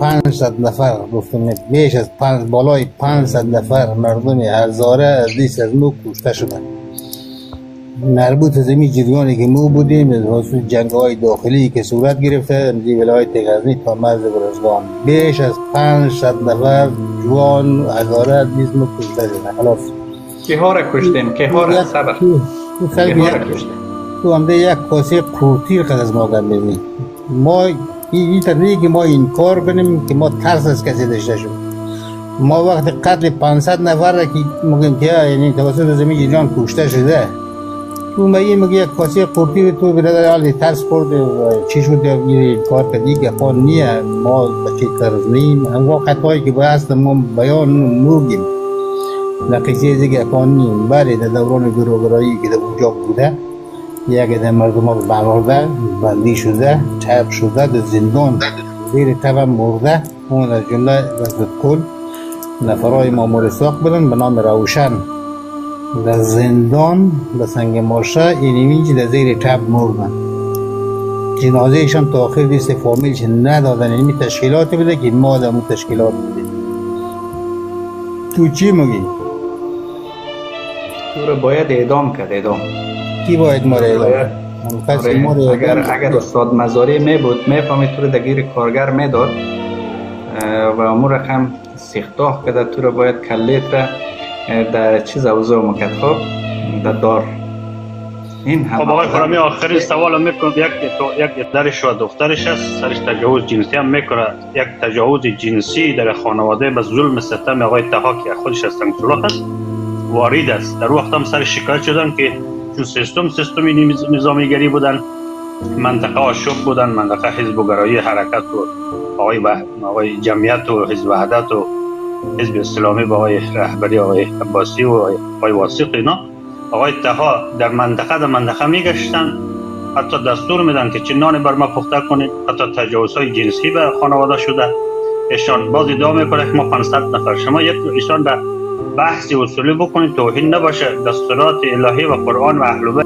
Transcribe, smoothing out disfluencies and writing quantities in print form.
500 نفر گفتم بیش از بالای 500 نفر مردم هزاره از دیس از نو کشته شدن. مربوط از این جریانی که ما بودیم از حاصل جنگ های داخلی که صورت گرفته از ولایت غزنی تا مرز گرزگان بیش از 500 نفر جوان هزاره از دیس نو کشته شدن. خلاص که ها را کشتیم، که ها را صبر که ها را کشتیم. تو همده یک کاسه قورتیر خد از ما گرمیدی. ما این طریقی که ما این کار کنیم که ما ترس از کسی داشته شد. ما وقت قتل 500 نفر را که مگیم که یعنی توسط زمین جان کشته شده، تو مگه یک کاسه قورتیر تو برادر حالی ترس خورد چی شد این کار کردی که خان نیه. ما بچه ترس نیم هم وقت هایی که باید ما بیان نوگیم نقیصه دیگه خان نیم. بله در دوران گروگرایی که در اونجا بوده یک در مردم ها برورده بندی شده چپ شده در زندان زیر تب مرده. اون از جمله وزد کل نفرهای مامور ساق بودن به نام روشن در زندان به سنگ ماشه اینیوینچ در زیر تب مردن. جنازه ایشان تا آخر دیست فامیلش ندادن. اینمی تشکیلاتی بوده که ما در اون تشکیلات بودیم. تو چی مگی؟ تو را باید اعدام کرد. اعدام کی باید ما را اعدام؟ اگر استاد مزاری می بود میفهمید تو رو دگیر کارگر میداد و امور هم سیختاه کده تو رو باید کلیت را در چیز اوضاع مکد خوب در دار. این هم خب آقای خرامی آخری سوال میکنم. یک درش و دخترش است سرش تجاوز جنسی هم میکنه. یک تجاوز جنسی در خانواده به ظلم ستم آقای طها که خودش از سنگسولاخ است وارد است. در وقت هم سر شکایت شدن که چون سیستم نظامیگری بودن، منطقه آشوب بودن، منطقه حزبگرایی حرکت و آقای جمعیت و حزب وحدت و حزب اسلامی با آقای رهبری آقای عباسی و آقای واسق اینا، آقای طها در منطقه میگشتن، حتی دستور میدن که چه نانی بر ما پخته کنید. حتی تجاوزهای جنسی به خانواده شده. ایشان باز ادعا میکنه که ما 500 نفر. شما یک ایشان در بحث اصولی بکنید توهین نباشه دستورات الهی و قرآن و اهل